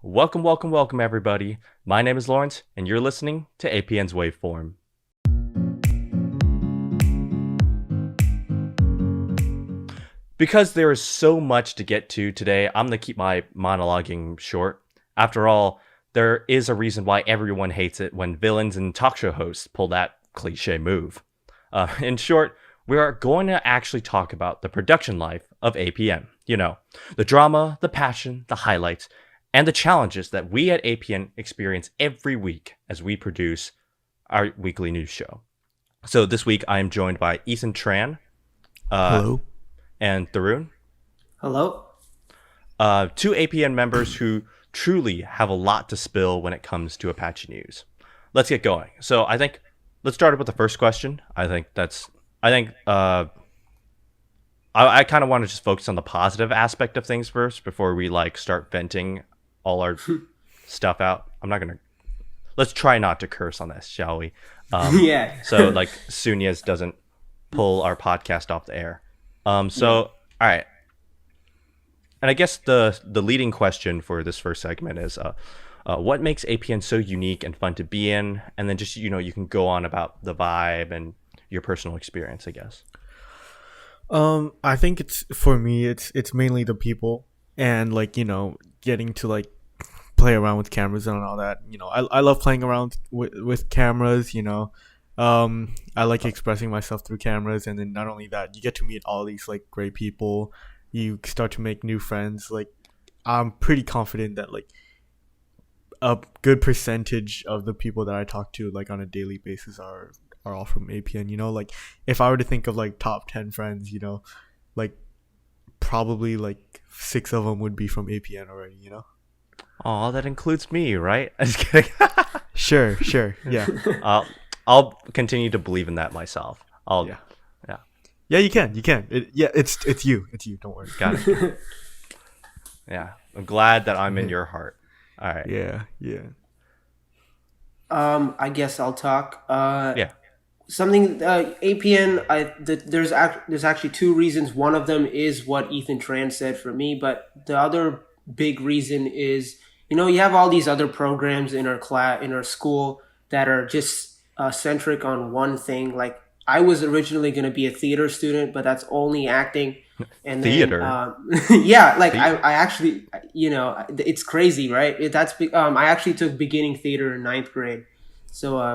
Welcome, welcome, welcome, everybody. My name is Lawrence, and you're listening to APN's Waveform. Because there is so much to get to today, I'm going to keep my monologuing short. After all, there is a reason why everyone hates it when villains and talk show hosts pull that cliche move. In short, we are going to actually talk about the production life of APN. You know, the drama, the passion, the highlights, and the challenges that we at APN experience every week as we produce our weekly news show. So this week I am joined by Ethan Tran Hello. and Tharun, Hello? two APN members who truly have a lot to spill when it comes to Apache news. Let's get going. So I think let's start with the first question. I kind of want to just focus on the positive aspect of things first before we start venting all our stuff out. Let's try not to curse on this, shall we? Yeah. So Sunyas doesn't pull our podcast off the air. All right. And I guess the leading question for this first segment is what makes APN so unique and fun to be in? And then just, you can go on about the vibe and your personal experience, I guess. I think it's mainly the people and getting to play around with cameras and all that. I love playing around with cameras. I like expressing myself through cameras, and then not only that, you get to meet all these great people. You start to make new friends. I'm pretty confident that a good percentage of the people that I talk to on a daily basis are all from APN. If I were to think of top 10 friends, probably 6 of them would be from APN already. Oh, that includes me, right? I'm just kidding. Sure, yeah. I'll continue to believe in that myself. Yeah, you can. It's you. Don't worry. Got it. Yeah, I'm glad that I'm in your heart. All right. Yeah. I guess I'll talk. Yeah. Something APN. There's actually two reasons. One of them is what Ethan Tran said for me, but the other big reason is you have all these other programs in our school that are just centric on one thing. I was originally going to be a theater student, but that's only acting. And theater. Yeah, I actually, it's crazy, right? I actually took beginning theater in 9th grade, so I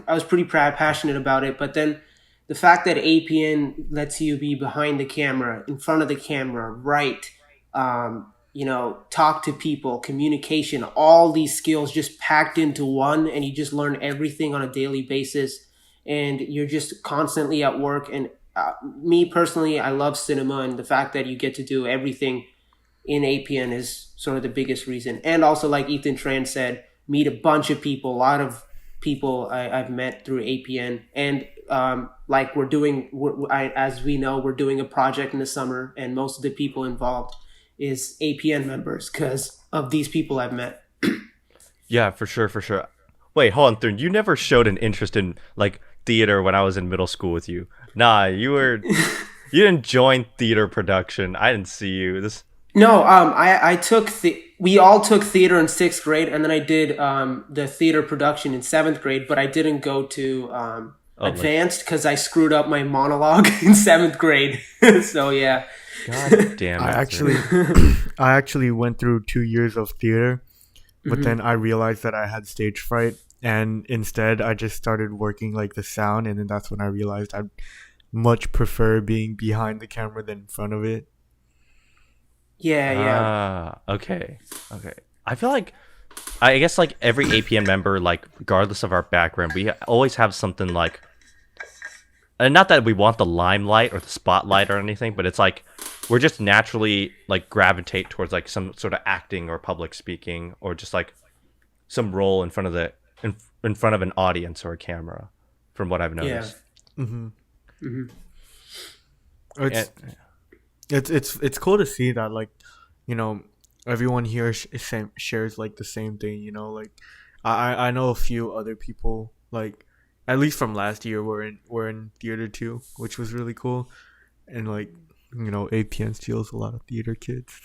was pretty passionate about it. But then the fact that APN lets you be behind the camera, in front of the camera, write, talk to people, communication, all these skills just packed into one, and you just learn everything on a daily basis. And you're just constantly at work. And me personally, I love cinema, and the fact that you get to do everything in APN is sort of the biggest reason. And also, like Ethan Tran said, meet a bunch of people, a lot of people I've met through APN. And as we know, we're doing a project in the summer, and most of the people involved is APN members because of these people I've met. Yeah, for sure. Wait, hold on, Thurn. You never showed an interest in theater when I was in middle school with you. Nah, you didn't join theater production. I didn't see you. No, I took we all took theater in 6th grade, and then I did the theater production in 7th grade, but I didn't go to advanced because I screwed up my monologue in 7th grade. So yeah. God damn it. I actually went through 2 years of theater, but then I realized that I had stage fright, and instead I just started working the sound, and then that's when I realized I'd much prefer being behind the camera than in front of it. Yeah. Okay. I feel I guess every APN member, regardless of our background, we always have something and not that we want the limelight or the spotlight or anything, but it's we're just naturally gravitate towards some sort of acting or public speaking or just some role in front of in front of an audience or a camera, from what I've noticed. Yeah. It's cool to see that everyone here shares the same thing. I know a few other people at least from last year were in theater too, which was really cool, and APN steals a lot of theater kids.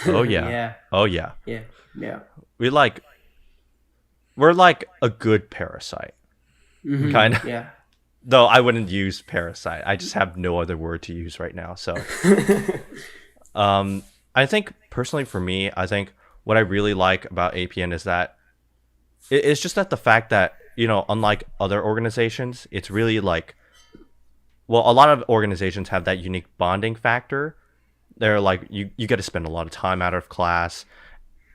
Oh yeah. Yeah, Oh yeah. yeah, yeah. We like we're like a good parasite. Kind of. Yeah. Though I wouldn't use parasite. I just have no other word to use right now. So I think personally for me, I think what I really like about APN is that it's just that the fact that, unlike other organizations, it's really like, well, a lot of organizations have that unique bonding factor. They're like, you get to spend a lot of time out of class,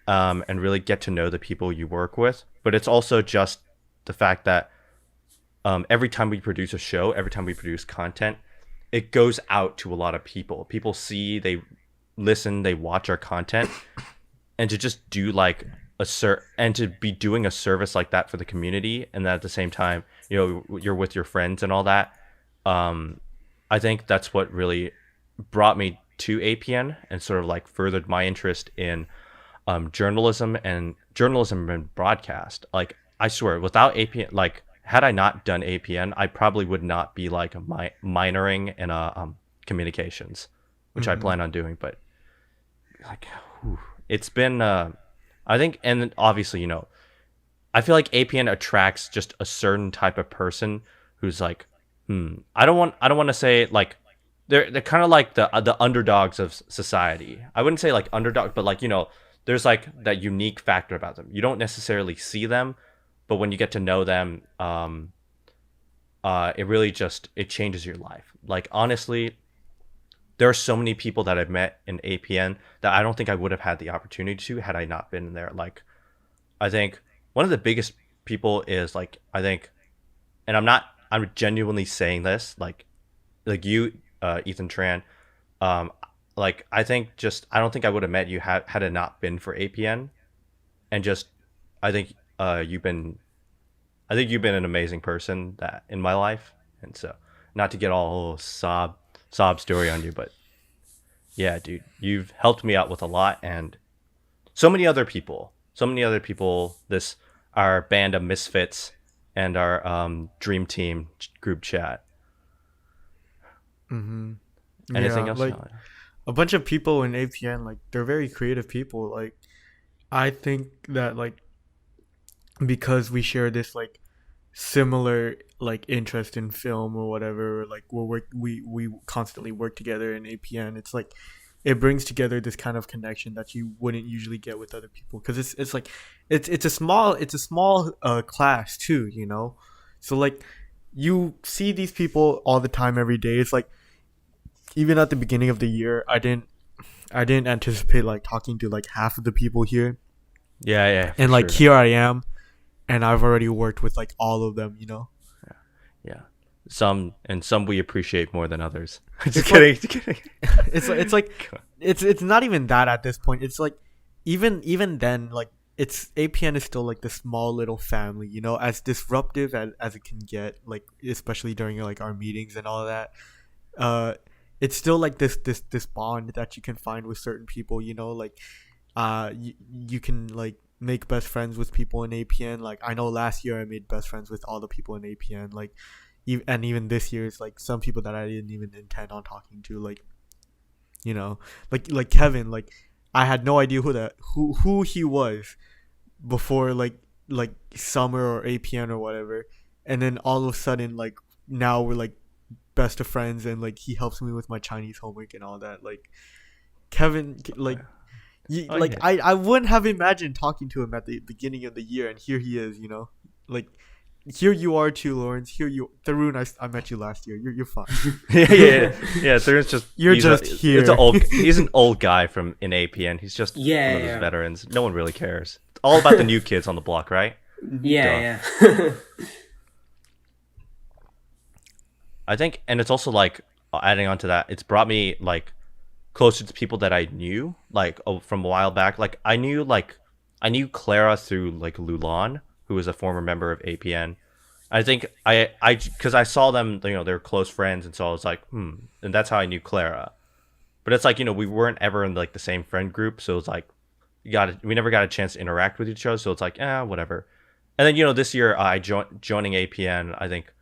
and really get to know the people you work with. But it's also just the fact that every time we produce a show, every time we produce content, it goes out to a lot of people. People see, they listen, they watch our content, and to just do like and to be doing a service like that for the community, and then at the same time, you're with your friends and all that. I think that's what really brought me to APN and sort of like furthered my interest in journalism and broadcast. Like, I swear, without APN, like, had I not done APN, I probably would not be like minoring in communications, which I plan on doing. But like, it's been, I think, and then obviously, I feel like APN attracts just a certain type of person who's like, I don't want to say like, they're kind of like the underdogs of society. I wouldn't say like underdog, but like, there's like that unique factor about them. You don't necessarily see them, but when you get to know them, it really just, it changes your life. Like, honestly, there are so many people that I've met in APN that I don't think I would have had the opportunity to had I not been there. Like, I think one of the biggest people is like, I think, and I'm genuinely saying this, like you, Ethan Tran, like, I think just, I don't think I would have met you had it not been for APN. And just, I think you've been an amazing person that in my life. And so, not to get all sob story on you, but yeah, dude, you've helped me out with a lot, and so many other people, this, our band of misfits and our dream team group chat. Anything else? Like, a bunch of people in APN, like, they're very creative people. Like, I think that, like, because we share this like similar like interest in film or whatever, like we constantly work together in APN, it's like it brings together this kind of connection that you wouldn't usually get with other people, because it's like it's a small class too, so like you see these people all the time every day. It's like, even at the beginning of the year, I didn't anticipate like talking to like half of the people here. Yeah, and like, sure, here I am, and I've already worked with like all of them, Yeah. Some we appreciate more than others. Just kidding. Kidding. It's like it's not even that at this point. It's like even then, like, it's APN is still like the small little family, as disruptive as it can get, like especially during like our meetings and all of that. It's still like this bond that you can find with certain people, like you can like make best friends with people in APN. Like, I know last year I made best friends with all the people in APN. Like, and even this year, it's like some people that I didn't even intend on talking to. Like, like Kevin. Like, I had no idea who he was before like summer or APN or whatever, and then all of a sudden, like, now we're like best of friends, and like he helps me with my Chinese homework and all that. Like, Kevin, like. I wouldn't have imagined talking to him at the beginning of the year, and here he is, like, here you are too, Lawrence. Tharun, I met you last year. You're fine. yeah. Tharun's just, here. He's an old guy from in APN. He's just one of those veterans. No one really cares. It's all about the new kids on the block, right? Yeah. I think, and it's also like, adding on to that, it's brought me like closer to people that I knew, like, from a while back. Like, I knew Clara through like Lulan, who was a former member of APN. I think because I saw them, they're close friends, and so I was like, and that's how I knew Clara. But it's like, we weren't ever in like the same friend group, so it's like we never got a chance to interact with each other, so it's like, whatever. And then, this year I joining APN, I think.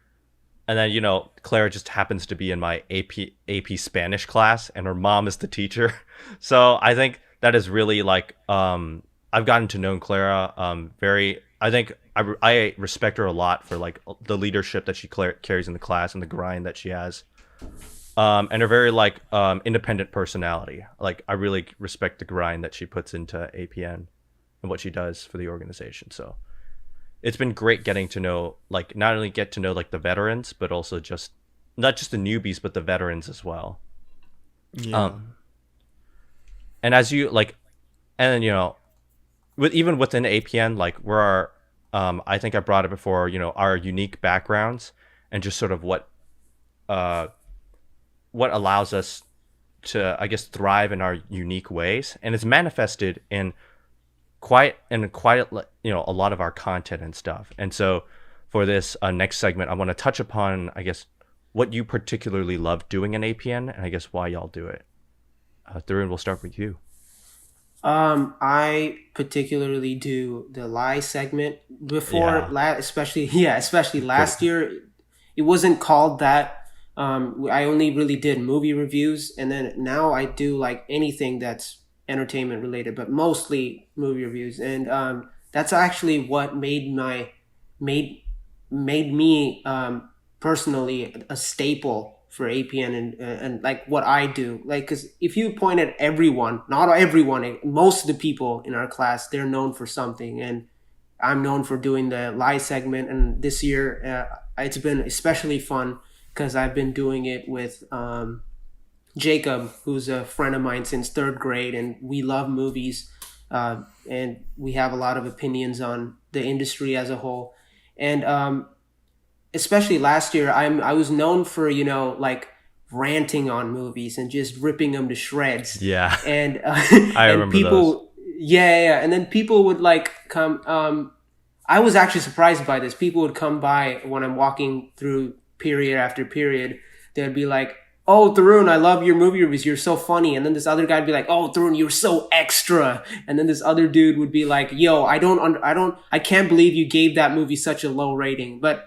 And then, Clara just happens to be in my AP Spanish class, and her mom is the teacher. So I think that is really like I've gotten to know Clara very. I think I respect her a lot for like the leadership that she carries in the class and the grind that she has. And her very like independent personality. Like I really respect the grind that she puts into APN and what she does for the organization. So it's been great getting to know, like, not only get to know like the veterans, but also just not just the newbies, but the veterans as well. Yeah. And as you like, and then, even within APN, like we're our, I think I brought it before, our unique backgrounds and just sort of what allows us to, I guess, thrive in our unique ways, and it's manifested in quite a lot of our content and stuff. And so for this next segment, I want to touch upon, I guess, what you particularly love doing in APN, and I guess why y'all do it. Tharun, we'll start with you. I particularly do the lie segment before, especially last year. It wasn't called that. I only really did movie reviews, and then now I do like anything that's entertainment related, but mostly movie reviews. And that's actually what made me personally a staple for APN and like what I do. Like, because if you point at everyone, not everyone, most of the people in our class, they're known for something, and I'm known for doing the lie segment. And this year, it's been especially fun because I've been doing it with Jacob, who's a friend of mine since third grade, and we love movies, and we have a lot of opinions on the industry as a whole. And especially last year, I was known for like ranting on movies and just ripping them to shreds. Yeah, and I remember people, those. Yeah, and then people would like come. I was actually surprised by this. People would come by when I'm walking through period after period. They'd be like, "Oh, Tharun, I love your movie reviews. You're so funny." And then this other guy would be like, "Oh, Tharun, you're so extra." And then this other dude would be like, "Yo, I can't believe you gave that movie such a low rating." But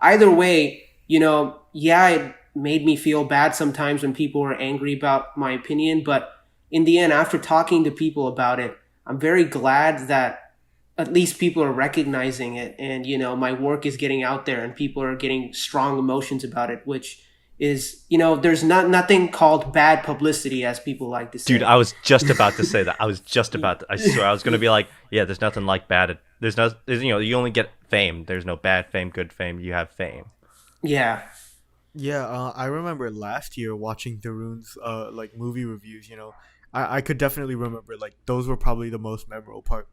either way, it made me feel bad sometimes when people were angry about my opinion. But in the end, after talking to people about it, I'm very glad that at least people are recognizing it, and my work is getting out there, and people are getting strong emotions about it, which is, there's nothing called bad publicity, as people like to say. Dude, I was just about to say that. I swear, I was going to be like, yeah, there's nothing like bad. You only get fame. There's no bad fame, good fame. You have fame. Yeah. Yeah, I remember last year watching Tharun's like movie reviews. I could definitely remember like those were probably the most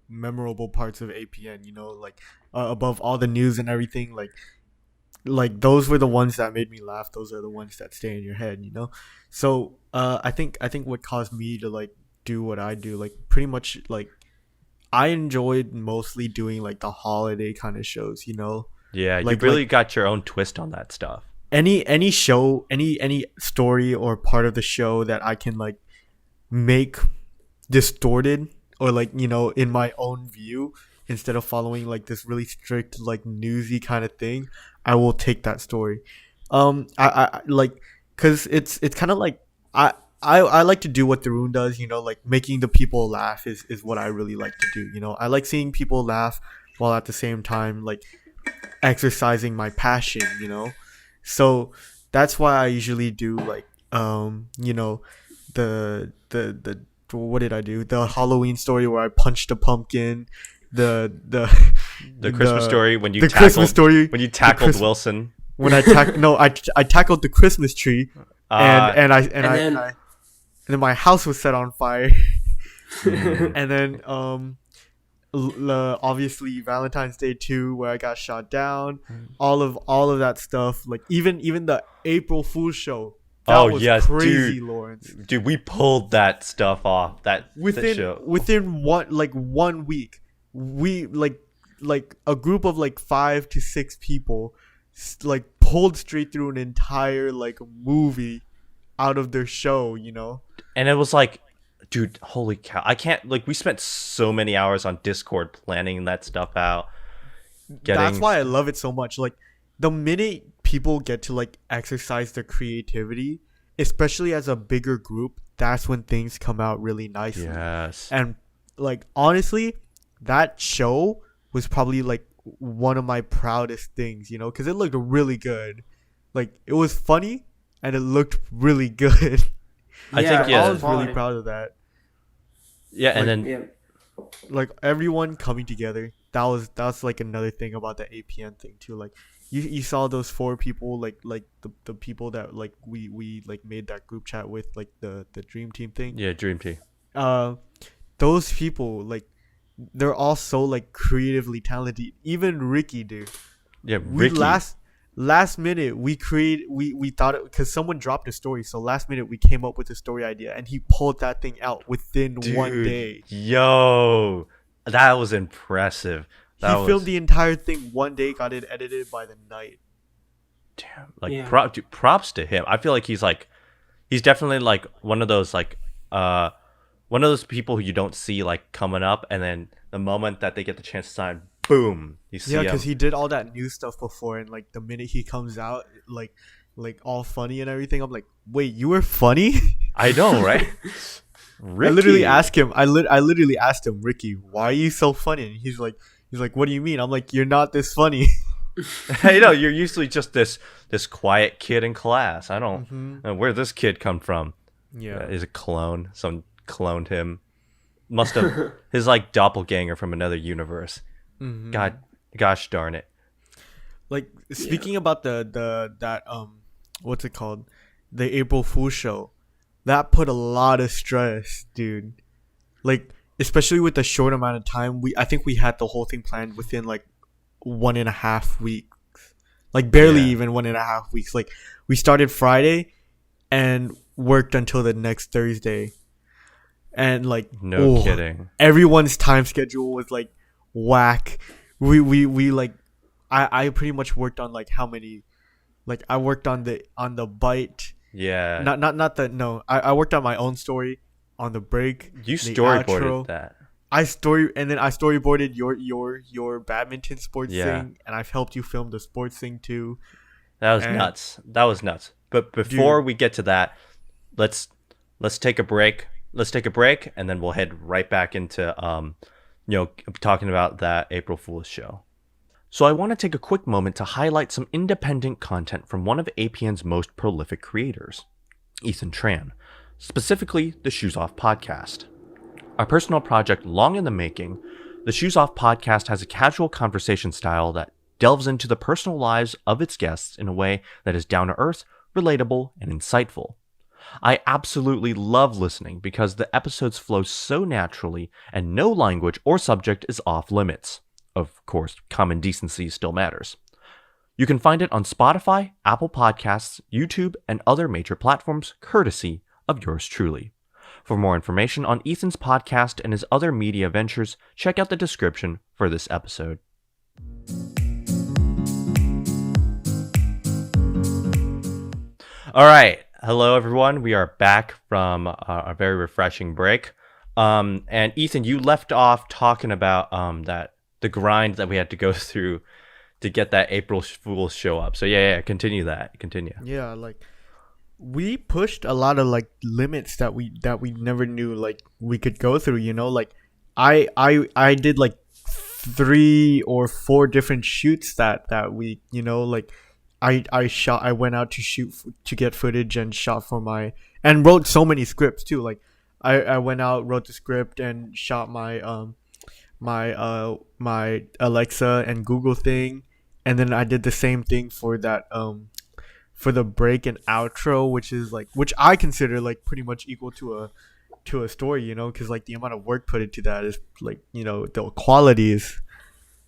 memorable parts of APN. Like above all the news and everything, like those were the ones that made me laugh. Those are the ones that stay in your head. So I think what caused me to like do what I do, like pretty much like I enjoyed mostly doing like the holiday kind of shows. Yeah, like, you really got your own twist on that stuff. Any show, any story or part of the show that I can like make distorted or like in my own view, instead of following like this really strict like newsy kind of thing, I will take that story. I like, because it's kind of like I like to do what Tharun does, like making the people laugh is what I really like to do. I like seeing people laugh while at the same time like exercising my passion. So that's why I usually do like the what did I do? The Halloween story where I punched a pumpkin, the Christmas story when you tackled Wilson. When I tackled the Christmas tree, and then my house was set on fire. And then obviously Valentine's Day 2 where I got shot down, all of that stuff, like even the April Fool's show. That was crazy, dude. Lawrence. Dude, we pulled that stuff off. Within 1 week, we like a group of like 5 to 6 people like pulled straight through an entire like movie out of their show. And it was like, dude, holy cow. I can't, like, we spent so many hours on Discord planning that stuff out. That's why I love it so much. Like, the minute people get to, like, exercise their creativity, especially as a bigger group, that's when things come out really nicely. Yes. And like honestly, that show was probably like one of my proudest things, because it looked really good. Like it was funny and it looked really good. I think, I was really proud of that. Yeah, and Like, then Yeah. Like everyone coming together. That's like another thing about the APN thing too. Like you saw those 4 people, like the people that like we like made that group chat with, like the dream team thing. yeah, Dream Team. Those people, like they're all so like creatively talented. Even Ricky, dude. Yeah, We Ricky. last minute we thought it because someone dropped a story, so last minute we came up with a story idea and he pulled that thing out within one Dude, day. Yo, that was impressive. He filmed the entire thing one day, got it edited by the night. Damn, like Yeah. dude, props to him. I feel like he's definitely like one of those people who you don't see like coming up, and then the moment that they get the chance to sign, boom, you see Yeah, him. because he did all that new stuff before, and like the minute he comes out, like all funny and everything, I'm like, wait, you were funny? I know, right? Ricky. I literally asked him. I literally asked him, Ricky, why are you so funny? And he's like, what do you mean? I'm like, you're not this funny. Hey, no, you're usually just this quiet kid in class. I don't know where this kid come from. Yeah. Is a clone. Someone cloned him. Must have his like doppelganger from another universe. Gosh darn it. Like speaking about that what's it called, the April Fool show, that put a lot of stress, dude. Like especially with the short amount of time, I think we had the whole thing planned within like 1.5 weeks, like barely even 1.5 weeks. Like we started Friday and worked until the next Thursday, and like No kidding. everyone's time schedule was like whack. We like I pretty much worked on like how many, like I worked on the bite. Yeah. I worked on my own story on the break. You the storyboarded outro. that. I storyboarded your badminton sports thing, and I've helped you film the sports thing too. That was And- nuts. That was nuts. But before we get to that, let's take a break. Let's take a break, and then we'll head right back into talking about that April Fool's show. So I want to take a quick moment to highlight some independent content from one of APN's most prolific creators, Ethan Tran, specifically the Shoes Off podcast. A personal project long in the making, the Shoes Off podcast has a casual conversation style that delves into the personal lives of its guests in a way that is down to earth, relatable, and insightful. I absolutely love listening because the episodes flow so naturally and no language or subject is off limits. Of course, common decency still matters. You can find it on Spotify, Apple Podcasts, YouTube, and other major platforms, courtesy of yours truly. For more information on Ethan's podcast and his other media ventures, check out the description for this episode. All right. Hello, everyone. We are back from a very refreshing break. And Ethan, you left off talking about the grind that we had to go through to get that April Fool's show up. So yeah, continue that. Continue. Yeah, like we pushed a lot of like limits that we never knew like we could go through. Like I did like 3 or 4 different shoots that week. Like I went out to shoot to get footage and shot for and wrote so many scripts too. Like I went out, wrote the script, and shot my my Alexa and Google thing, and then I did the same thing for that for the break and outro, which I consider like pretty much equal to a story, because like the amount of work put into that is like, the quality is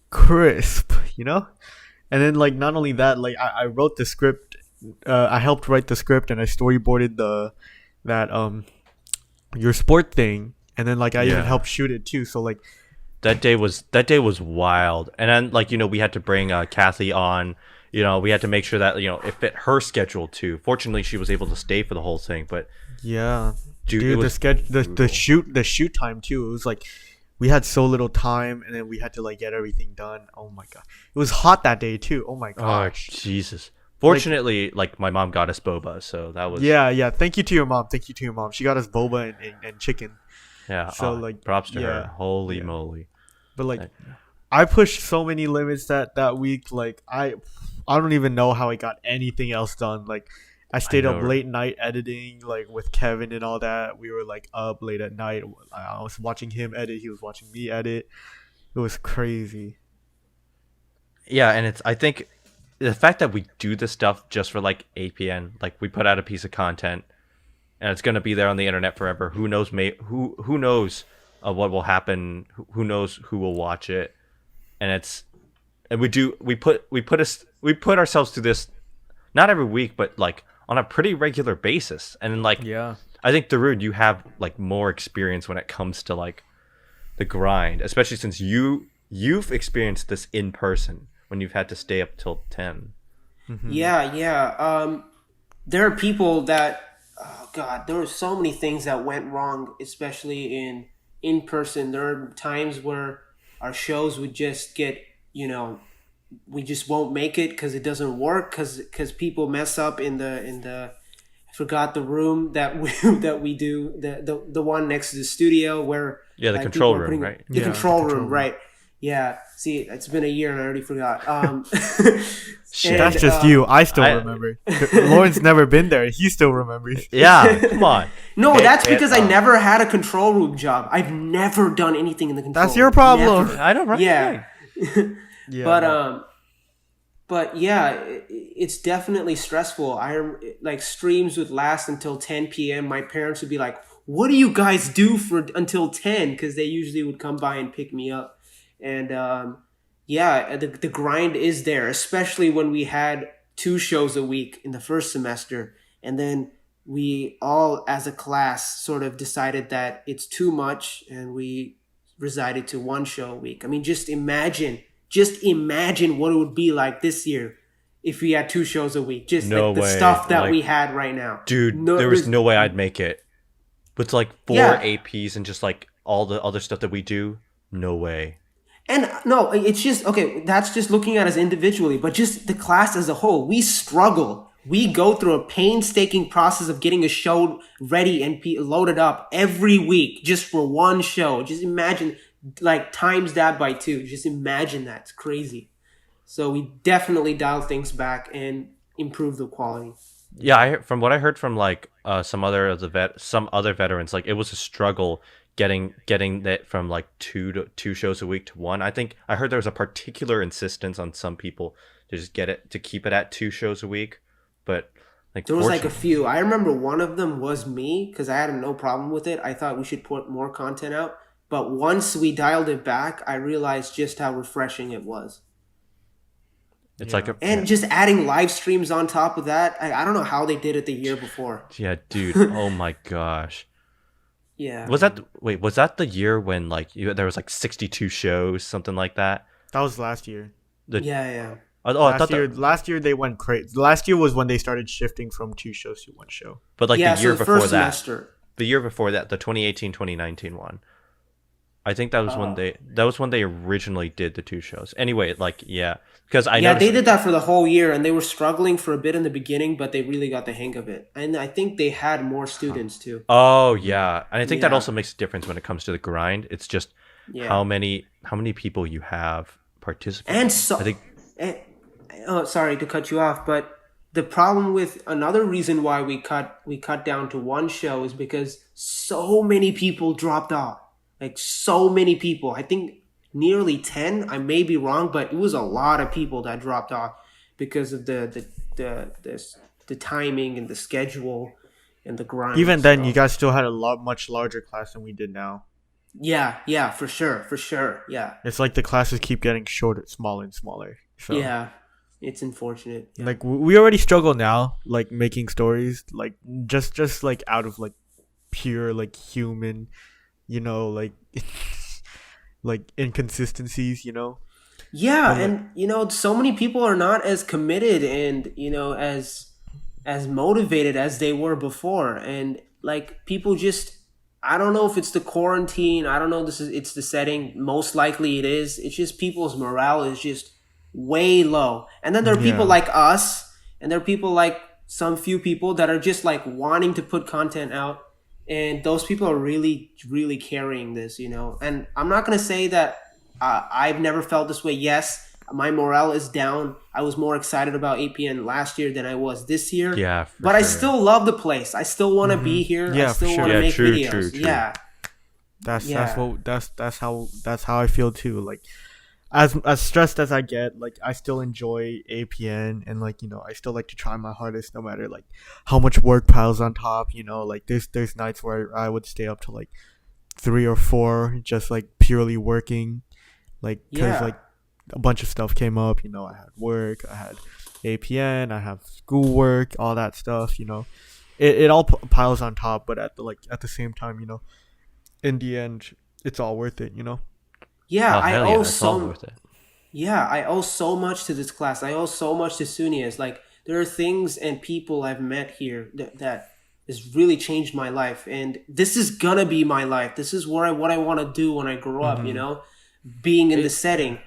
crisp, and then like not only that, like I wrote the script, I helped write the script, and I storyboarded that your sport thing, and then like I even helped shoot it too. So like that day was wild. And then like we had to bring Kathy on. We had to make sure that it fit her schedule too. Fortunately, she was able to stay for the whole thing. But yeah, dude, the shoot time too. It was like we had so little time, and then we had to like get everything done. Oh my god, it was hot that day too. Oh my oh gosh. Jesus! Fortunately, like my mom got us boba, so that was Yeah. Thank you to your mom. Thank you to your mom. She got us boba and chicken. yeah. So like, props to her. yeah, Holy yeah. moly! But like, Like, I pushed so many limits that week. Like I don't even know how I got anything else done. Like I stayed up know, late night editing, like with Kevin and all that. We were like up late at night. I was watching him edit. He was watching me edit. It was crazy. Yeah, and I think the fact that we do this stuff just for like APN, like we put out a piece of content and it's gonna be there on the internet forever. Who knows? Who knows what will happen? Who knows who will watch it? And we put ourselves through this not every week, but like on a pretty regular basis. And like Yeah. I think Tharun, you have like more experience when it comes to like the grind, especially since you've experienced this in person when you've had to stay up till 10. Yeah. There are people that, oh God, there were so many things that went wrong, especially in person. There are times where our shows would just get, we just won't make it because it doesn't work because people mess up in the I forgot the room that we do the one next to the studio where Yeah, the like, control people are room, putting- right? The Yeah, control the control room, room. right? Yeah. See, it's been a year and I already forgot. Shit. And, That's just you. I still I- remember. Lauren's never been there. He still remembers. Yeah, come on. No, Hey, that's hey, because I never had a control room job. I've never done anything in the control That's your room. problem. Never. I know, right? Yeah. Yeah. But yeah, it's definitely stressful. Like streams would last until 10 p.m. My parents would be like, "What do you guys do for until 10?" Because they usually would come by and pick me up. And yeah, the grind is there, especially when we had 2 shows a week in the first semester, and then we all, as a class, sort of decided that it's too much, and we resided to 1 show a week. I mean, just imagine what it would be like this year if we had 2 shows a week. Just No like the way. stuff that Like, we had right now. Dude, there was there's- no way I'd make it. With like 4 Yeah. APs and just like all the other stuff that we do, no way. And no, it's just, okay, that's just looking at us individually, but just the class as a whole, we struggle. We go through a painstaking process of getting a show ready and loaded up every week just for 1 show. Just imagine, like, times that by 2. Just imagine that. It's crazy. So we definitely dial things back and improve the quality. Yeah, from what I heard from like some other veterans, like it was a struggle getting that from like 2 shows a week to 1. I think I heard there was a particular insistence on some people to just keep it at 2 shows a week, but like There was like a few. I remember one of them was me because I had no problem with it. I thought we should put more content out. But once we dialed it back, I realized just how refreshing it was. It's like And just adding live streams on top of that, I don't know how they did it the year before. yeah, dude. Oh my gosh. Yeah. Was that the year when like there was like 62 shows, something like that? That was last year. Yeah. Oh, I thought Last year they went crazy. Last year was when they started shifting from 2 shows to 1 show. but like Yeah, the year so the before first that. semester. The year before that, the 2018-2019 one. I think that was when they originally did the 2 shows. Anyway, like because I Yeah, noticed, they did that for the whole year, and they were struggling for a bit in the beginning, but they really got the hang of it. And I think they had more students too. Oh yeah, and I think that Yeah. also makes a difference when it comes to the grind. It's just Yeah. how many people you have participate. And so, I think oh, sorry to cut you off, but the problem with another reason why we cut down to 1 show is because so many people dropped off. Like so many people. I think nearly 10. I may be wrong, but it was a lot of people that dropped off because of the timing and the schedule and the grind. Even then, So, you guys still had a much larger class than we did now. yeah, for sure. Yeah. It's like the classes keep getting shorter, smaller and smaller. So, Yeah. It's unfortunate. Yeah. like we already struggle now, like making stories, like just like out of like pure like human, like like inconsistencies, Yeah, But, and so many people are not as committed and as motivated as they were before, and like people just, I don't know if it's the quarantine, I don't know, it's the setting, most likely it is. It's just people's morale is just way low. And then there are people Yeah. like us and there are people like some few people that are just like wanting to put content out, and those people are really really carrying this, you know. And I'm not going to say that I've never felt this way. Yes, my morale is down. I was more excited about APN last year than I was this year. Yeah, for but sure. I still love the place. I still want to be here. Yeah, I still for sure. want to Yeah, make true, videos. true, true. Yeah. That's how I feel too. Like as stressed as I get, like I still enjoy APN, and like, you know, I still like to try my hardest no matter like how much work piles on top, you know. Like there's nights where I would stay up to like 3 or 4 just like purely working, like because Yeah. like a bunch of stuff came up, you know. I had work, I had APN, I have schoolwork, all that stuff, you know. It all piles on top, but at the same time, you know, in the end, it's all worth it, you know. Yeah, Oh, I hell owe yeah, it's all so worth it. Yeah, I owe so much to this class. I owe so much to Sunia's. Like, there are things and people I've met here that has really changed my life, and this is gonna be my life. This is what I want to do when I grow up. You know, being in the setting.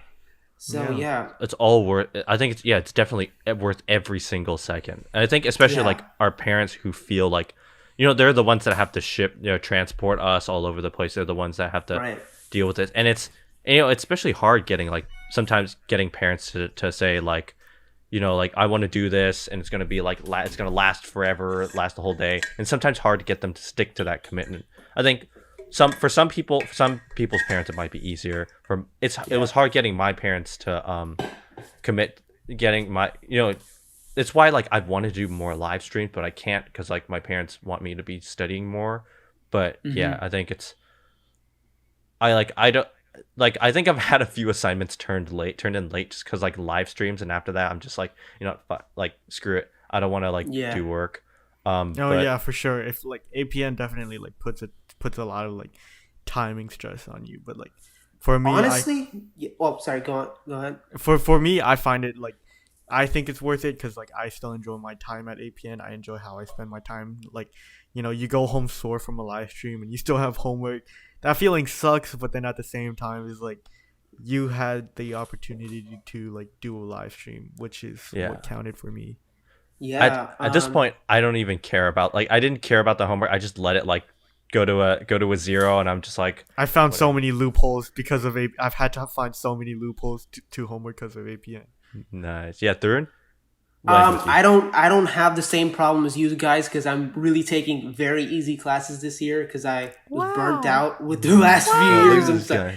So yeah. It's all worth. I think it's definitely worth every single second. And I think especially Yeah. like our parents who feel like, you know, they're the ones that have to ship, you know, transport us all over the place. They're the ones that have to Right. deal with it, and it's, you know, it's especially hard getting like sometimes getting parents to say like, you know, like I want to do this and it's gonna be like it's gonna last forever, last the whole day, and sometimes hard to get them to stick to that commitment. I think for some people's parents it might be easier. It was hard getting my parents to commit, getting my, you know, it's why like I want to do more live streams, but I can't because like my parents want me to be studying more. But yeah, I think it's I don't like, I think I've had a few assignments turned in late just because like live streams, and after that I'm just like, you know, like screw it, I don't want to like Yeah. do work. Oh but, yeah, for sure. If like APN definitely like puts a lot of like timing stress on you, but like for me, Honestly, sorry. Go ahead. for me, I find it like, I think it's worth it because like I still enjoy my time at APN. I enjoy how I spend my time. Like, you know, you go home sore from a live stream and you still have homework. That feeling sucks, but then at the same time is like you had the opportunity to like do a live stream, which is what counted for me. Yeah. At this point I don't even care about, like, I didn't care about the homework. I just let it like go to a 0, and I'm just like, I found so many loopholes because of I've had to find so many loopholes to homework because of APN. nice. Yeah, Tharun? I don't have the same problem as you guys because I'm really taking very easy classes this year because I was burnt out with the last few years and stuff.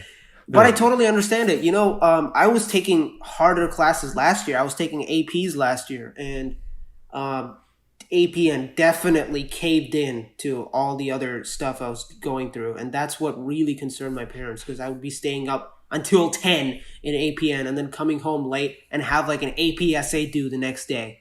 But I totally understand it. You know, I was taking harder classes last year. I was taking APs last year, and APN definitely caved in to all the other stuff I was going through, and that's what really concerned my parents because I would be staying up until 10 in APN and then coming home late and have like an AP essay due the next day.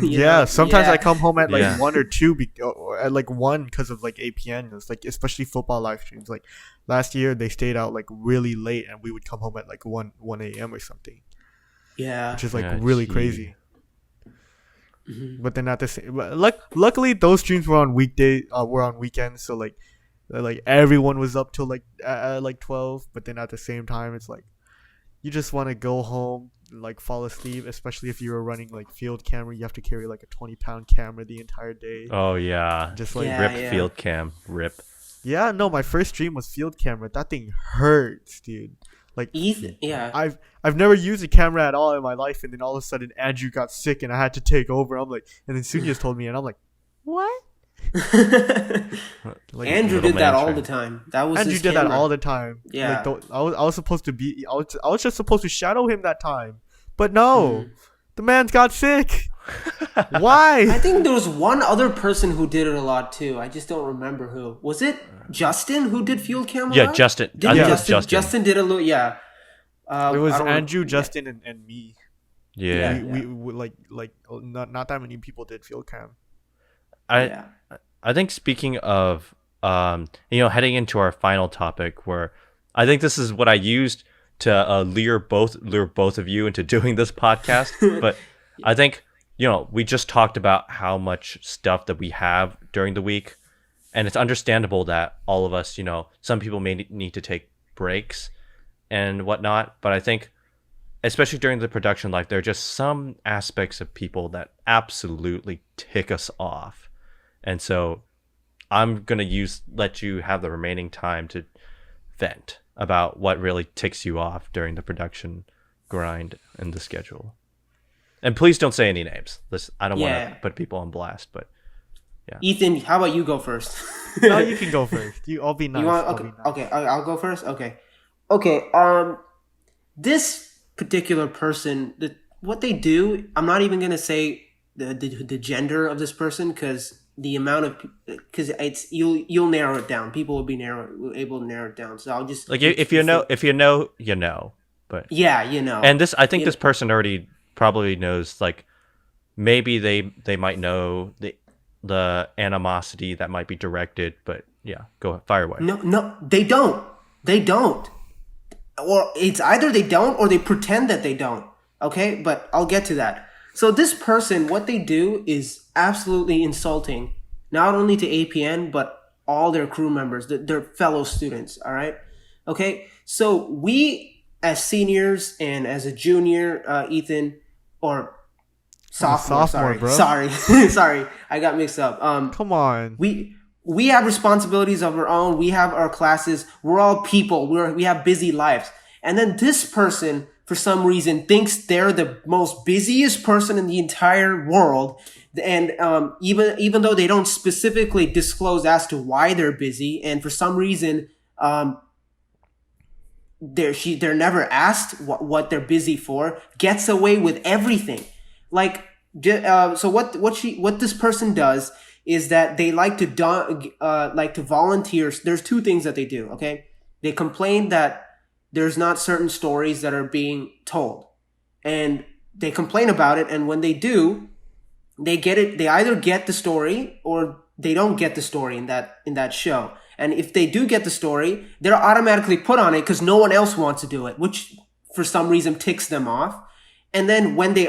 Yeah, sometimes I come home at like Yeah. 1 or 2 or at like 1 because of like APN. It's like, especially football live streams. Like last year they stayed out like really late and we would come home at like 1 a.m. or something, Yeah. which is like Yeah, really gee. crazy. But then at the same, luckily those streams were on were on weekends, so like everyone was up till like 12. But then at the same time, it's like you just want to go home, like fall asleep. Especially if you were running like field camera, you have to carry like a 20-pound camera the entire day. Oh yeah. Just like Yeah. Rip field cam. Rip. yeah, no, my first stream was field camera. That thing hurts, dude. Like Ethan, yeah. I've never used a camera at all in my life, and then all of a sudden Andrew got sick and I had to take over. I'm like, and then Sunya's told me, and I'm like, what? Like, Andrew Little did that man all train. the time. That was Andrew his did that camera. all the time. Yeah. Like, I was supposed to be. I was just supposed to shadow him that time, but no, the man's got sick. Why? I think there was one other person who did it a lot too. I just don't remember who. Was it Justin who did field camera? Yeah, Justin. Did I think it was Justin, Justin. Justin did a little. Yeah. It was I don't Andrew, remember. Justin, and me. Yeah. We like not that many people did field cam. Yeah. I think speaking of you know, heading into our final topic, where I think this is what I used to lure both of you into doing this podcast. But I think, you know, we just talked about how much stuff that we have during the week, and it's understandable that all of us, you know, some people may need to take breaks and whatnot. But I think especially during the production life, there are just some aspects of people that absolutely tick us off. And so I'm going to let you have the remaining time to vent about what really ticks you off during the production grind and the schedule. And please don't say any names. I don't want to put people on blast, but yeah. Ethan, how about you go first? No, you can go first. I'll be nice. Okay, I'll go first. Okay. This particular person, what they do, I'm not even gonna say the gender of this person because the amount of it's you'll narrow it down. People will be able to narrow it down. So I'll just like if you know, you know. But yeah, you know. And I think this person already probably knows. Like maybe they might know the animosity that might be directed, but yeah, go ahead, fire away. No, they don't. Or it's either they don't or they pretend that they don't. Okay, but I'll get to that. So this person, what they do is absolutely insulting, not only to APN but all their crew members, their fellow students. All right, okay. So we, as seniors and as a junior, Ethan, or sophomore, sorry, bro. sorry, I got mixed up. Come on. We have responsibilities of our own. We have our classes. We're all people. We have busy lives. And then this person, for some reason, thinks they're the most busiest person in the entire world. And even though they don't specifically disclose as to why they're busy, and for some reason, they're never asked what they're busy for, gets away with everything. Like, so what this person does is that they like to volunteer. There's two things that they do. Okay, they complain that there's not certain stories that are being told, and they complain about it. And when they do, they get it. They either get the story or they don't get the story in that show. And if they do get the story, they're automatically put on it because no one else wants to do it, which for some reason ticks them off. And then when they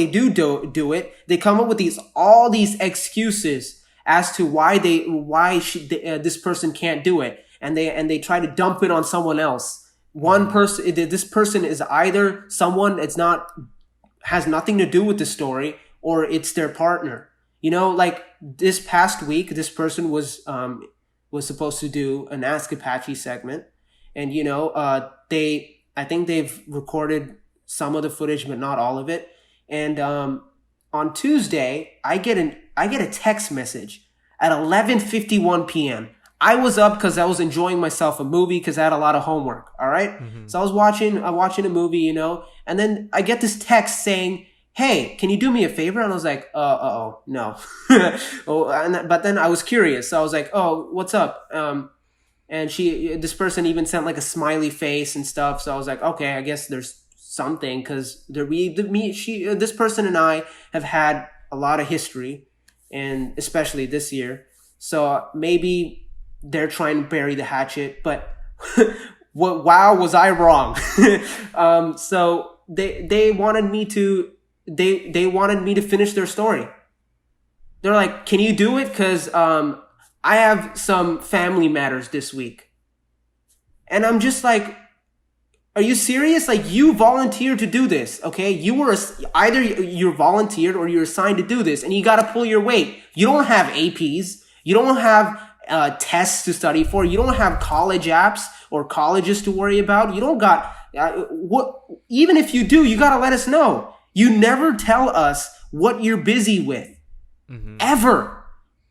do it, they come up with all these excuses as to why this person can't do it, and they try to dump it on someone else. This person is either someone has nothing to do with the story, or it's their partner. You know, like this past week, this person was supposed to do an Ask Apache segment, and you know, I think they've recorded some of the footage, but not all of it. And on Tuesday, I get a text message at 11:51 p.m. I was up because I was enjoying myself a movie because I had a lot of homework. All right, so I was watching a movie, you know, and then I get this text saying, "Hey, can you do me a favor?" And I was like, no. But then I was curious, so I was like, "Oh, what's up?" And this person even sent like a smiley face and stuff. So I was like, okay, I guess there's something, because this person and I have had a lot of history, and especially this year. So maybe they're trying to bury the hatchet, but wow, was I wrong? So they wanted me to finish their story. They're like, "Can you do it? Because I have some family matters this week." And I'm just like, are you serious? Like, you volunteered to do this, okay? Either you're volunteered or you're assigned to do this, and you got to pull your weight. You don't have APs. You don't have tests to study for. You don't have college apps or colleges to worry about. You don't got even if you do, you got to let us know. You never tell us what you're busy with, ever.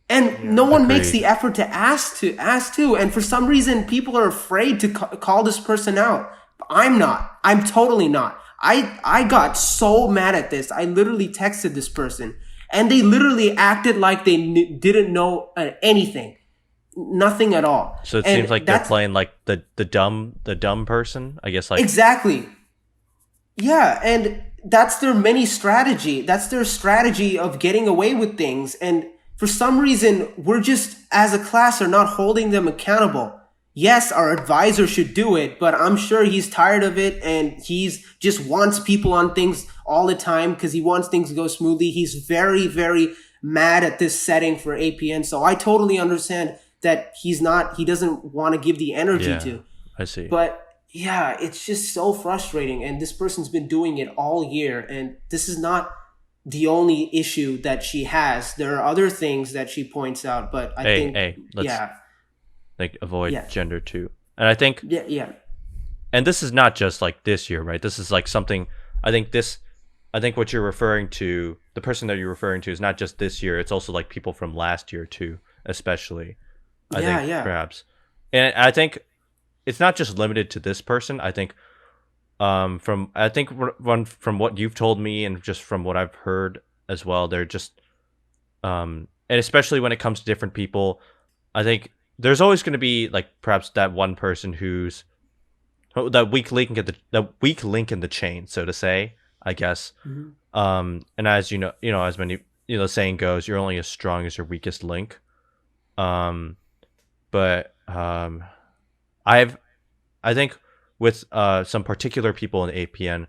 And no one makes the effort to ask to. And for some reason, people are afraid to call this person out. I'm not. I'm totally not. I got so mad at this. I literally texted this person, and they literally acted like they didn't know anything. Nothing at all. So it seems like they're playing like the dumb person, I guess. Like, exactly. Yeah, and that's their mini strategy. That's their strategy of getting away with things. And for some reason, we're just, as a class, are not holding them accountable. Yes, our advisor should do it, but I'm sure he's tired of it, and he's just wants people on things all the time because he wants things to go smoothly. He's very, very mad at this setting for APN. So I totally understand that he doesn't want to give the energy to. I see. But yeah, it's just so frustrating. And this person's been doing it all year, and this is not the only issue that she has. There are other things that she points out, but I think, Let's yeah, like avoid yeah, gender too. And I think, yeah, yeah, and this is not just like this year, right? This is like something. I think this. I think what you're referring to, the person that you're referring to, is not just this year. It's also like people from last year too, especially. I yeah, think yeah. perhaps, and I think it's not just limited to this person. I think from what you've told me and just from what I've heard as well, they're just and especially when it comes to different people, I think there's always going to be like perhaps that one person who's that weak link in the chain, so to say, I guess. Mhm. And as as many the saying goes, you're only as strong as your weakest link. Um, but I've I think with some particular people in APN,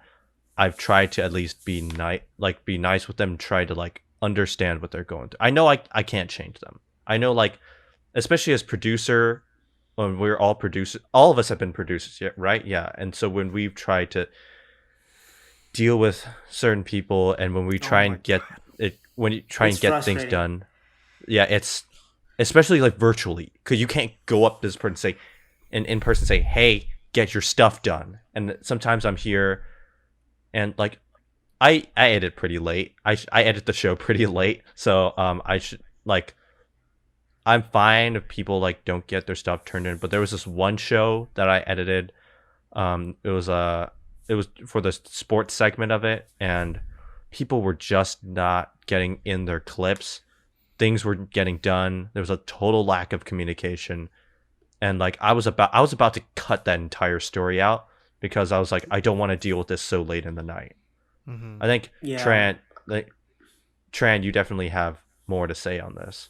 I've tried to at least be nice with them, try to like understand what they're going through. I know I can't change them. I know, like, especially as producer, when we're all producers, all of us have been producers, yeah, right? Yeah. And so when we've tried to deal with certain people, and when we Oh try my and get god. it, when you try It's and get things frustrating. done, yeah, it's especially like virtually, because you can't go up to this person and say, in person, say, hey, get your stuff done. And sometimes I'm here, and like I edit pretty late. I edit the show pretty late, so I should like I'm fine if people like don't get their stuff turned in. But there was this one show that I edited. It was for the sports segment of it, and people were just not getting in their clips. Things were getting done. There was a total lack of communication, and like I was about to cut that entire story out because I was like, I don't want to deal with this so late in the night. Mm-hmm. I think Yeah. Tran, you definitely have more to say on this,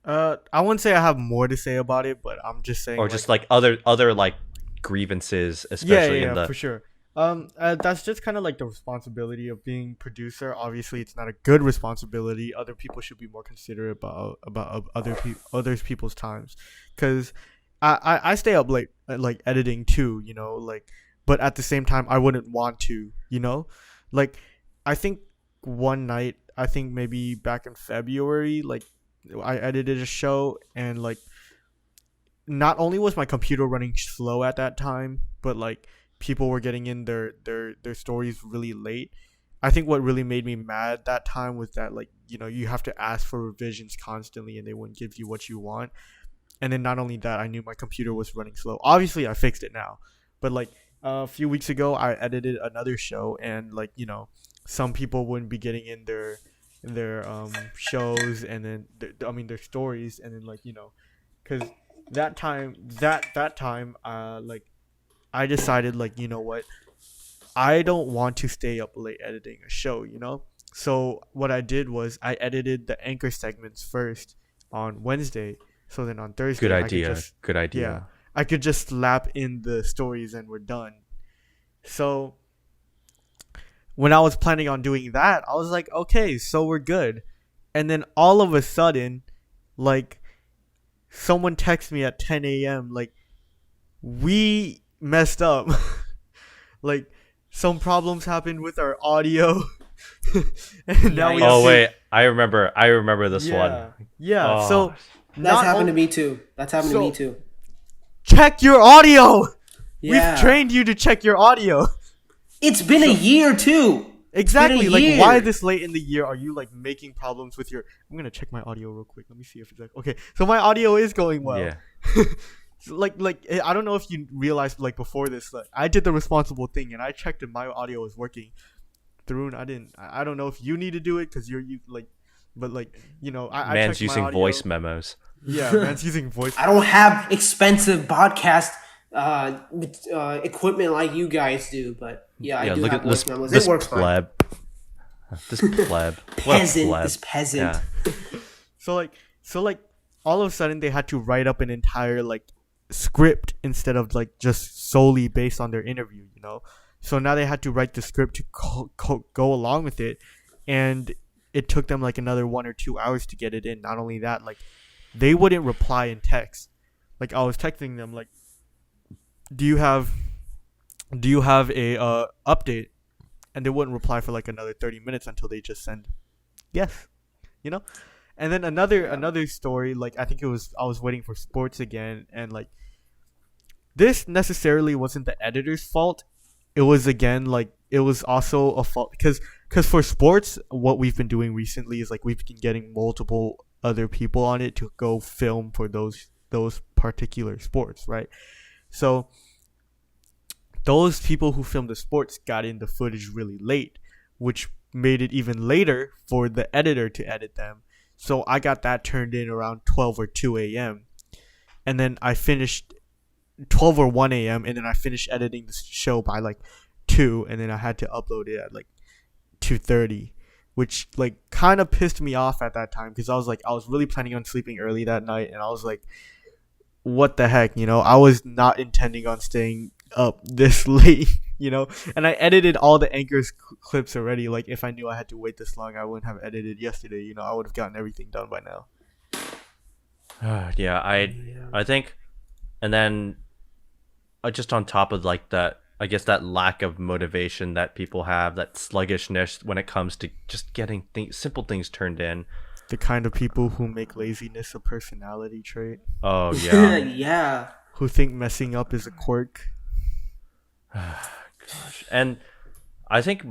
I wouldn't say I have more to say about it, but I'm just saying or like just like other like grievances, yeah, especially in the for sure. That's just kind of like the responsibility of being producer. Obviously, it's not a good responsibility. Other people should be more considerate about others people's times, because I stay up late like editing too. Like, but at the same time, I wouldn't want to. Like, I think one night, I think maybe back in February, like I edited a show, and like not only was my computer running slow at that time, but like people were getting in their stories really late. I think what really made me mad that time was that, like, you have to ask for revisions constantly and they wouldn't give you what you want. And then not only that, I knew my computer was running slow. Obviously I fixed it now, but like a few weeks ago I edited another show, and like, some people wouldn't be getting in their shows, and then their stories, and then, like, because that time like I decided, like, you know what, I don't want to stay up late editing a show. So what I did was I edited the anchor segments first on Wednesday, so then on good Thursday I could idea. just, Good yeah, idea. I could just slap in the stories and we're done. So when I was planning on doing that, I was like, okay, so we're good. And then all of a sudden, like, someone texted me at 10 a.m. like, we messed up. Like, some problems happened with our audio. And now we have Oh Yikes. to, wait, I remember this one. yeah. Oh, So That's not happened to on- me too. That's happened to me so too. check your audio. We've Yeah. trained you to check your audio. It's been a year too. Exactly. It's been a Like, year. why this late in the year are you like making problems with your? I'm gonna check my audio real quick. Let me see if it's like okay. So my audio is going well. yeah. So, like I don't know if you realized, like, before this, like, I did the responsible thing and I checked if my audio was working. Tharun, I didn't. I don't know if you need to do it because you like, but like, I Man's checked my using audio. voice memos. Yeah, man's using voice. I don't have expensive podcast equipment like you guys do, but yeah, I Yeah, do look have at this voice memos. this It works fine. pleb. This pleb. What a Peasant, pleb. this peasant. Yeah. So like all of a sudden they had to write up an entire like script instead of like just solely based on their interview. So now they had to write the script to go along with it, and it took them like another 1 or 2 hours to get it in. Not only that, like, they wouldn't reply in text. Like, I was texting them like, do you have a update? And they wouldn't reply for like another 30 minutes until they just send yes, you know. And then another story, like I think it was, I was waiting for sports again, and like this necessarily wasn't the editor's fault. It was, again, like it was also a fault because for sports, what we've been doing recently is like we've been getting multiple other people on it to go film for those particular sports, right? So those people who filmed the sports got in the footage really late, which made it even later for the editor to edit them. So I got that turned in around 12 or 2 a.m. And then I finished 12 or 1 a.m. And then I finished editing the show by like 2, and then I had to upload it at like 2:30, which like kind of pissed me off at that time because I was really planning on sleeping early that night, and I was like, what the heck, I was not intending on staying up this late, and I edited all the anchors clips already. Like if I knew I had to wait this long, I wouldn't have edited yesterday. I would have gotten everything done by now. Yeah, I think, and then just on top of like that, I guess that lack of motivation that people have, that sluggishness when it comes to just getting simple things turned in. The kind of people who make laziness a personality trait. Oh yeah. Yeah. Who think messing up is a quirk. Gosh. And I think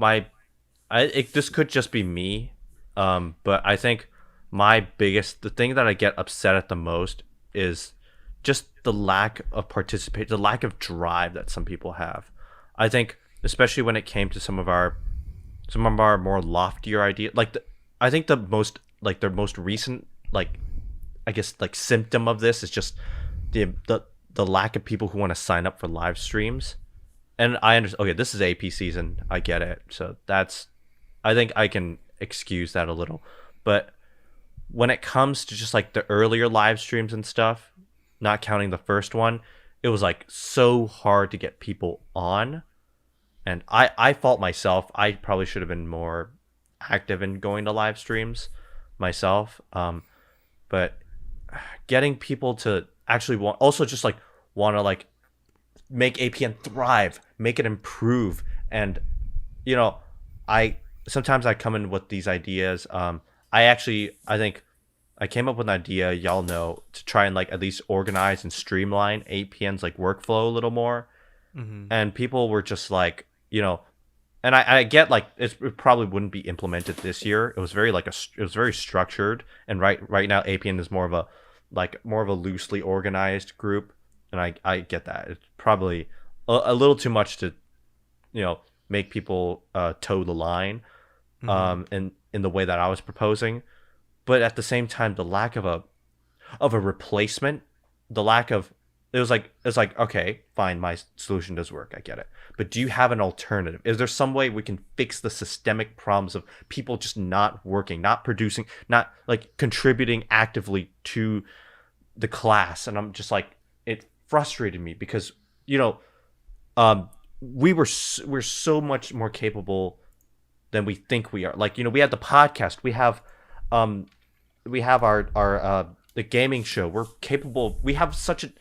this could just be me, but I think the thing that I get upset at the most is just the lack of participation, the lack of drive that some people have. I think, especially when it came to some of our more loftier ideas, I think their most recent, I guess, symptom of this is just the lack of people who want to sign up for live streams. And I understand, okay, this is AP season, I get it. So I think I can excuse that a little. But when it comes to just like the earlier live streams and stuff, not counting the first one, it was like so hard to get people on. And I fault myself. I probably should have been more active in going to live streams myself. But getting people to actually want to make APN thrive, make it improve. And I sometimes I come in with these ideas. I think I came up with an idea, y'all know, to try and at least organize and streamline APN's workflow a little more. Mm-hmm. And people were just and I get it probably wouldn't be implemented this year. It was very very structured, and right now APN is more of a loosely organized group, and I get that. It's probably a little too much to make people toe the line, in the way that I was proposing. But at the same time, the lack of a replacement, it's like, okay, fine, my solution does work, I get it. But do you have an alternative? Is there some way we can fix the systemic problems of people just not working, not producing, not contributing actively to the class? And I'm just it frustrated me because we're so much more capable than we think we are. We have the podcast, we have our the gaming show. We're capable. We have such a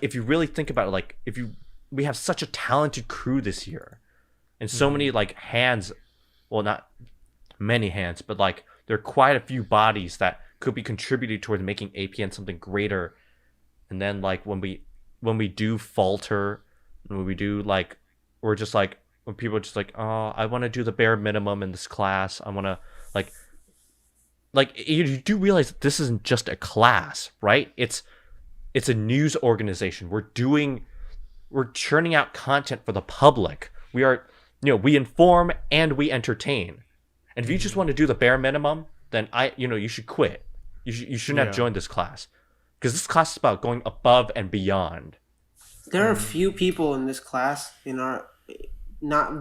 if you really think about it, we have such a talented crew this year, and so many hands. Well, not many hands, but there are quite a few bodies that could be contributed toward making APN something greater. And then when we do falter, when we do we're just when people are just oh, I want to do the bare minimum in this class. I want to you do realize that this isn't just a class, right? It's a news organization. We're churning out content for the public. We are, we inform and we entertain. And if you just want to do the bare minimum, then you should quit. You shouldn't have joined this class, because this class is about going above and beyond. There are a few people in this class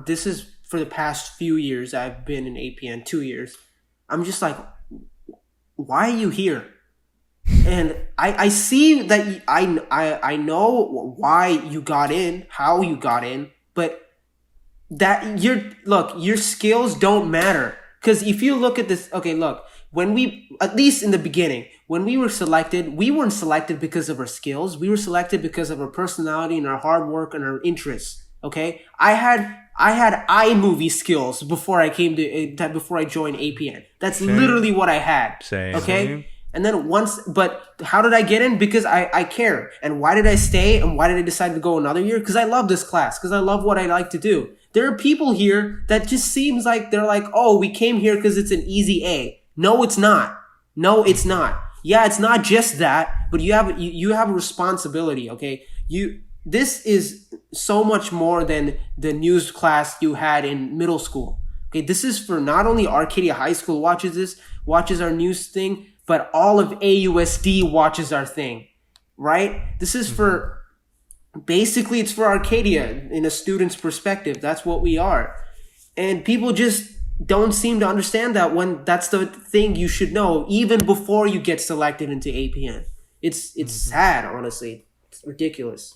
this is for the past few years I've been in APN, 2 years. I'm just why are you here? And I see that I know why you got in, how you got in, but that your skills don't matter. Because if you look at this, okay, look, when we, at least in the beginning, when we were selected, we weren't selected because of our skills. We were selected because of our personality and our hard work and our interests. Okay, I had iMovie skills before I came to before I joined APN. That's literally what I had. Same. Okay. Same. And then but how did I get in? Because I care. And why did I stay? And why did I decide to go another year? Because I love this class. Because I love what I like to do. There are people here that just seems like they're like, oh, we came here because it's an easy A. No, it's not. No, it's not. Yeah, it's not just that, but you have a responsibility, okay? This is so much more than the news class you had in middle school. Okay, this is for not only Arcadia High School watches our news thing, but all of AUSD watches our thing, right? This is for, basically it's for Arcadia in a student's perspective. That's what we are. And people just don't seem to understand that when that's the thing you should know even before you get selected into APN. It's sad, honestly. It's ridiculous.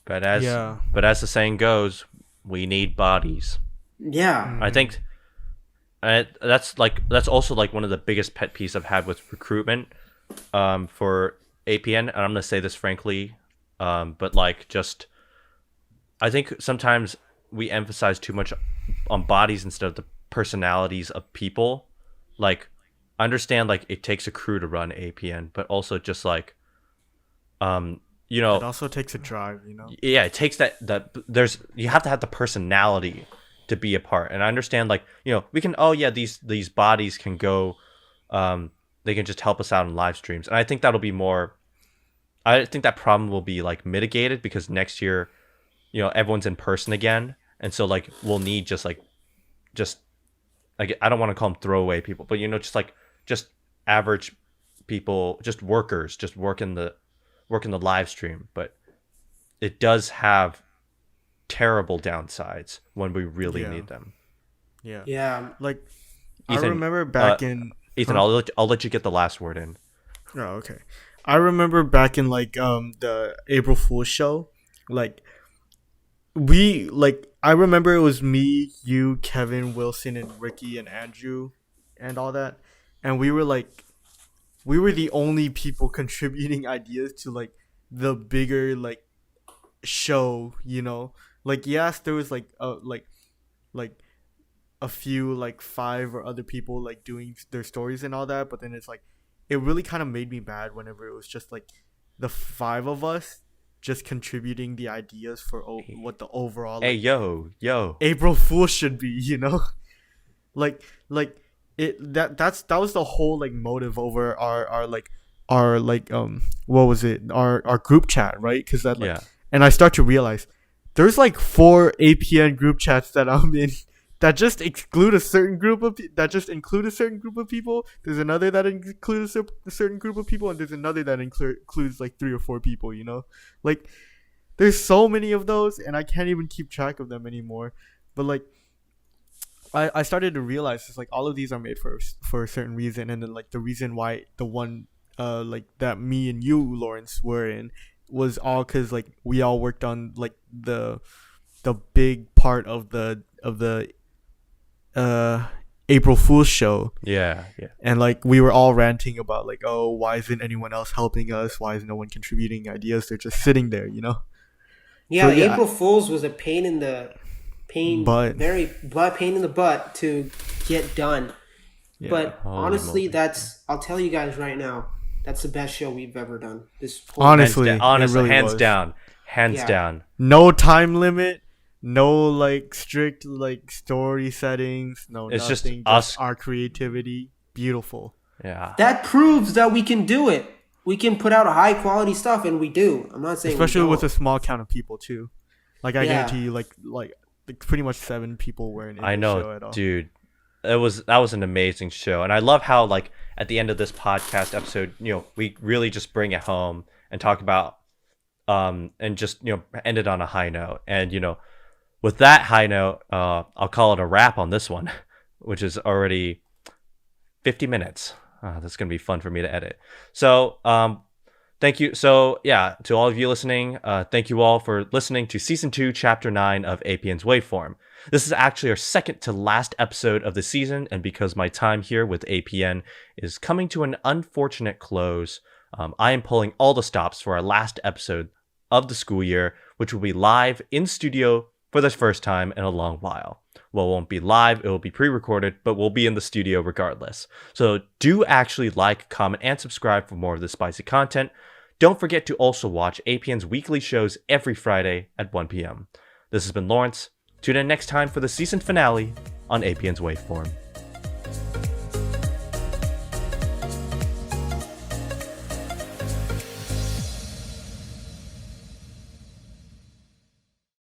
But as the saying goes, we need bodies. Yeah. I think that's also like one of the biggest pet peeves I've had with recruitment for APN, and I'm gonna say this frankly, but like just I think sometimes we emphasize too much on bodies instead of the personalities of people. Like, understand like it takes a crew to run APN, but also just like you know, it also takes a drive, you know. Yeah, it takes that you have to have the personality to be a part. And I understand, like, you know, we can, these bodies can go, they can just help us out in live streams, and I think that'll be more. I think that problem will be like mitigated because next year, you know, everyone's in person again, and so like we'll need just like I don't want to call them throwaway people, but you know, just average people, just workers, just work in the live stream. But it does have terrible downsides when we really need them. Yeah. Like, Ethan, I remember back in Ethan, I'll let you get the last word in. Oh, okay. I remember back in like the April Fool's show, like I remember it was me, you, Kevin, Wilson, and Ricky and Andrew and all that, and we were the only people contributing ideas to like the bigger like show, you know. Like, yes, there was like a few like 5 or other people like doing their stories and all that, but then it's like it really kind of made me mad whenever it was just like the 5 of us just contributing the ideas for what the overall like, yo April Fool should be, you know. like that was the whole like motive over our what was it, our group chat, right? Because that like, and I start to realize there's like 4 APN group chats that I'm in that just include a certain group of people. There's another that includes a certain group of people, and there's another that includes like 3 or 4 people, you know. Like, there's so many of those, and I can't even keep track of them anymore. But like, I started to realize it's like all of these are made for a certain reason, and then like the reason why the one like that me and you, Lawrence, were in was all because like we all worked on like the big part of the April Fool's show. Yeah. And like we were all ranting about like, oh, why isn't anyone else helping us? Why is no one contributing ideas? They're just sitting there, you know. Yeah, so, April Fool's was a pain in the butt to get done. Yeah. But honestly, I'll tell you guys right now, that's the best show we've ever done. Honestly, really hands down. No time limit. No like strict like story settings. No, it's nothing. Just us, our creativity. Beautiful. Yeah. That proves that we can do it. We can put out a high quality stuff, and we do. I'm not saying especially with a small count of people too. Like I guarantee you, like pretty much 7 people weren't in the show at all. Dude. That was an amazing show, and I love how like at the end of this podcast episode, you know, we really just bring it home and talk about and just, you know, end it on a high note. And you know, with that high note, I'll call it a wrap on this one, which is already 50 minutes. That's gonna be fun for me to edit. So thank you. So yeah, to all of you listening, thank you all for listening to season 2, chapter 9 of APN's Waveform. This is actually our second to last episode of the season, and because my time here with APN is coming to an unfortunate close, I am pulling all the stops for our last episode of the school year, which will be live in studio for the first time in a long while. Well, it won't be live, it will be pre-recorded, but we'll be in the studio regardless. So do actually like, comment, and subscribe for more of this spicy content. Don't forget to also watch APN's weekly shows every Friday at 1 p.m. This has been Lawrence. Tune in next time for the season finale on APN's Waveform.